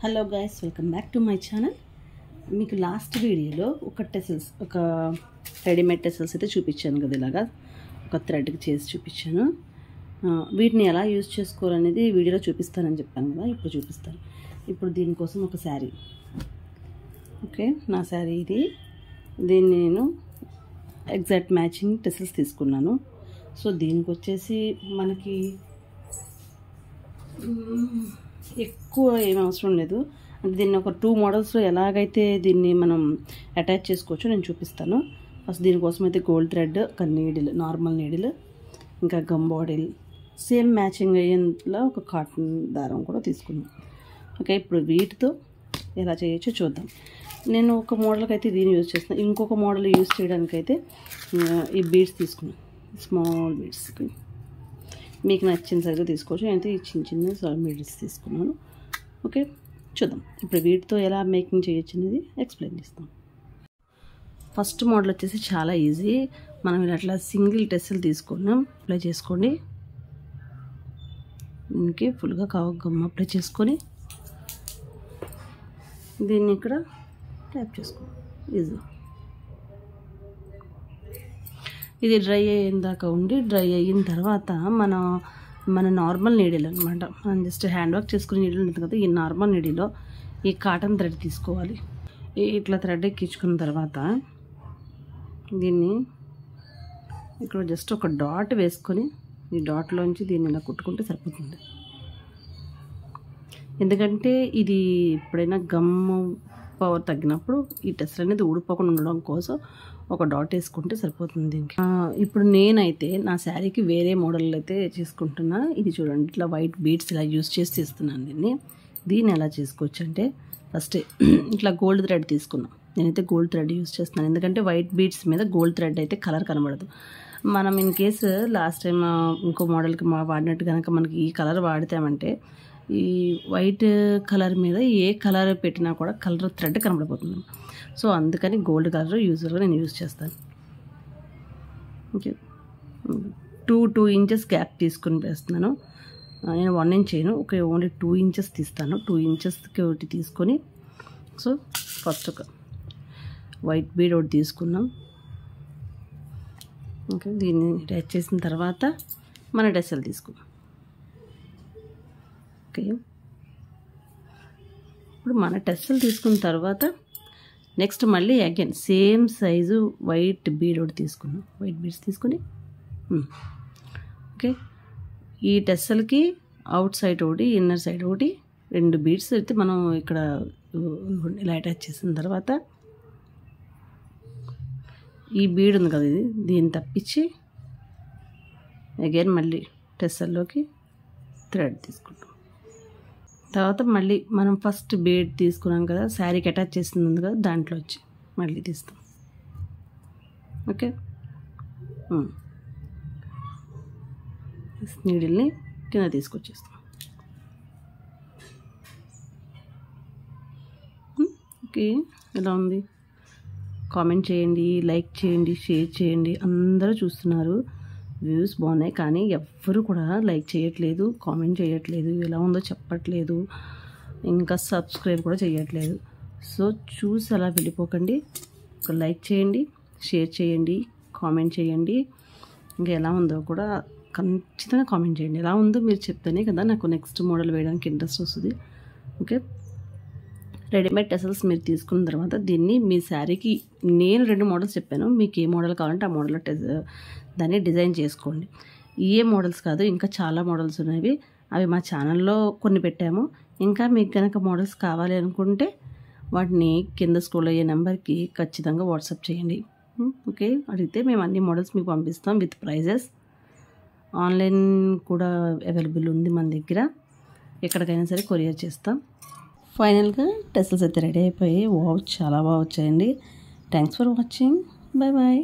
Hello guys, welcome back to my channel. మీకు last వీడియోలో ఒక రెడీమేడ్ టెసల్స్ అయితే చూపించాను కదా, ఇలాగా ఒక థ్రెడ్కి చేసి చూపించాను. వీటిని ఎలా యూజ్ చేసుకోవాలనేది వీడియోలో చూపిస్తానని చెప్పాను కదా, ఇప్పుడు చూపిస్తాను. ఇప్పుడు దీనికోసం ఒక శారీ, ఓకే, నా శారీ ఇది. దీన్ని నేను ఎగ్జాక్ట్ మ్యాచింగ్ టెసల్స్ తీసుకున్నాను. సో దీనికి వచ్చేసి మనకి ఎక్కువ ఏం అవసరం లేదు. అంటే దీన్ని ఒక 2 మోడల్స్లో ఎలాగైతే దీన్ని మనం అటాచ్ చేసుకోవచ్చో నేను చూపిస్తాను. ఫస్ట్ దీనికోసం అయితే గోల్డ్ థ్రెడ్, ఒక నీడిల్, నార్మల్ నీడిల్, ఇంకా గమ్ బాటిల్, సేమ్ మ్యాచింగ్ అయ్యేలా ఒక కాటన్ దారం కూడా తీసుకున్నాం. ఓకే, ఇప్పుడు వీటితో ఎలా చేయొచ్చో చూద్దాం. నేను ఒక మోడల్కి అయితే దీన్ని యూజ్ చేస్తాను. ఇంకొక మోడల్ యూజ్ చేయడానికైతే ఈ బీడ్స్ తీసుకున్నాను, స్మాల్ బీడ్స్. మీకు నచ్చిన సైజు తీసుకోవచ్చు. నేనైతే ఈ చిన్న బీడ్స్ తీసుకున్నాను. ఓకే, చూద్దాం ఇప్పుడు వీటితో ఎలా మేకింగ్ చేయొచ్చు అనేది ఎక్స్ప్లెయిన్ చేస్తాం. ఫస్ట్ మోడల్ వచ్చేసి చాలా ఈజీ. మనం ఇట్లా సింగిల్ టెస్సెల్ తీసుకున్నాం, అప్లై చేసుకోండి. దీనికి ఫుల్గా గమ్ అప్లై చేసుకొని దీన్ని ఇక్కడ ట్యాప్ చేసుకోండి. ఈజీ. ఇది డ్రై అయిన దాకా ఉండి, డ్రై అయిన తర్వాత మన నార్మల్ నీడిల్ అనమాట, మనం జస్ట్ హ్యాండ్ వర్క్ చేసుకునే నీడిల్ ఉంటుంది కదా, ఈ నార్మల్ నీడిలో ఈ కాటన్ థ్రెడ్ తీసుకోవాలి. ఇట్లా థ్రెడ్ ఎక్కించుకున్న తర్వాత దీన్ని ఇక్కడ జస్ట్ ఒక డాట్ వేసుకొని ఈ డాట్లోంచి దీన్ని ఇలా కుట్టుకుంటే సరిపోతుంది. ఎందుకంటే ఇది ఎప్పుడైనా గమ్ పవర్ తగ్గినప్పుడు ఈ టెస్ట్ అనేది ఊడిపోకుండా ఉండడం కోసం ఒక డాట్ వేసుకుంటే సరిపోతుంది దీనికి. ఇప్పుడు నేనైతే నా శారీకి వేరే మోడల్ అయితే చేసుకుంటున్నా. ఇది చూడండి, ఇట్లా వైట్ బీడ్స్ ఇలా యూజ్ చేసి తీస్తున్నాను. దీన్ని ఎలా చేసుకోవచ్చు అంటే, ఫస్ట్ ఇట్లా గోల్డ్ థ్రెడ్ తీసుకున్నాను. నేనైతే గోల్డ్ థ్రెడ్ యూజ్ చేస్తున్నాను, ఎందుకంటే వైట్ బీడ్స్ మీద గోల్డ్ థ్రెడ్ అయితే కలర్ కనబడదు. మనం ఇన్ కేసు లాస్ట్ టైం ఇంకో మోడల్కి వాడినట్టు కనుక మనకి ఈ కలర్ వాడితామంటే ఈ వైట్ కలర్ మీద ఏ కలర్ పెట్టినా కూడా కలర్ థ్రెడ్ కనబడిపోతుంది. సో అందుకని గోల్డ్ కలర్ యూజువల్గా నేను యూజ్ చేస్తాను. ఓకే, 2 ఇంచెస్ గ్యాప్ తీసుకుని వేస్తున్నాను. నేను 1 ఇంచ్ చేయను, ఓకే, ఓన్లీ 2 ఇంచెస్ తీస్తాను. 2 ఇంచెస్కి ఒకటి తీసుకొని, సో ఫస్ట్ ఒక వైట్ బీడ్ ఒకటి తీసుకున్నాం. ఓకే, దీన్ని అటాచ్ చేసిన తర్వాత మన టెస్సెల్ తీసుకున్నాం. ఓకే, ఇప్పుడు మన టెస్సెల్ తీసుకున్న తర్వాత నెక్స్ట్ మళ్ళీ again same size white bead ఒకటి తీసుకున్నాం. వైట్ బీడ్స్ తీసుకొని, ఓకే, ఈ టెస్సెల్కి అవుట్ సైడ్ ఒకటి, ఇన్నర్ సైడ్ ఒకటి, 2 బీడ్స్ అయితే మనం ఇక్కడ ఇలా అటాచ్ చేసిన తర్వాత ఈ బీడ్ ఉంది కదా, దీన్ని తప్పించి అగైన్ మళ్ళీ టెస్సెల్లోకి థ్రెడ్ తీసుకుంటాం. తర్వాత మళ్ళీ మనం ఫస్ట్ బీడ్ తీసుకున్నాం కదా, శారీకి అటాచ్ చేసింది ఉంది కదా, దాంట్లో వచ్చి మళ్ళీ తీస్తాం. ఓకే, నీడిల్ని కింద తీసుకొచ్చేస్తాం. ఓకే, ఎలా ఉంది? కామెంట్ చేయండి, లైక్ చేయండి, షేర్ చేయండి. అందరూ చూస్తున్నారు, వ్యూస్ బాగున్నాయి, కానీ ఎవ్వరు కూడా లైక్ చేయట్లేదు, కామెంట్ చేయట్లేదు, ఎలా ఉందో చెప్పట్లేదు, ఇంకా సబ్స్క్రైబ్ కూడా చేయట్లేదు. సో చూసి అలా వెళ్ళిపోకండి, ఒక లైక్ చేయండి, షేర్ చేయండి, కామెంట్ చేయండి. ఇంకా ఎలా ఉందో కూడా ఖచ్చితంగా కామెంట్ చేయండి. ఎలా ఉందో మీరు చెప్తేనే కదా నాకు నెక్స్ట్ మోడల్ వేయడానికి ఇంట్రెస్ట్ వస్తుంది. ఓకే, రెడీమేడ్ టెసల్స్ మీరు తీసుకున్న తర్వాత దీన్ని మీ శారీకి, నేను 2 మోడల్స్ చెప్పాను, మీకు ఏ మోడల్ కావాలంటే ఆ మోడల్లో దాన్ని డిజైన్ చేసుకోండి. ఏ మోడల్స్ కాదు, ఇంకా చాలా మోడల్స్ ఉన్నాయి. అవి మా ఛానల్లో కొన్ని పెట్టాము. ఇంకా మీకు కనుక మోడల్స్ కావాలి అనుకుంటే వాటిని కింద స్క్రోల్ అయ్యే నెంబర్కి ఖచ్చితంగా వాట్సాప్ చేయండి. ఓకే, అడిగితే మేము అన్ని మోడల్స్ మీకు పంపిస్తాం విత్ ప్రైజెస్. ఆన్లైన్ కూడా అవైలబుల్ ఉంది మన దగ్గర, ఎక్కడికైనా సరే కొరియర్ చేస్తాం. ఫైనల్గా టెసల్స్ అయితే రెడీ అయిపోయి, వావ్, చాలా బాగా వచ్చాయండి. Thanks for watching, bye bye.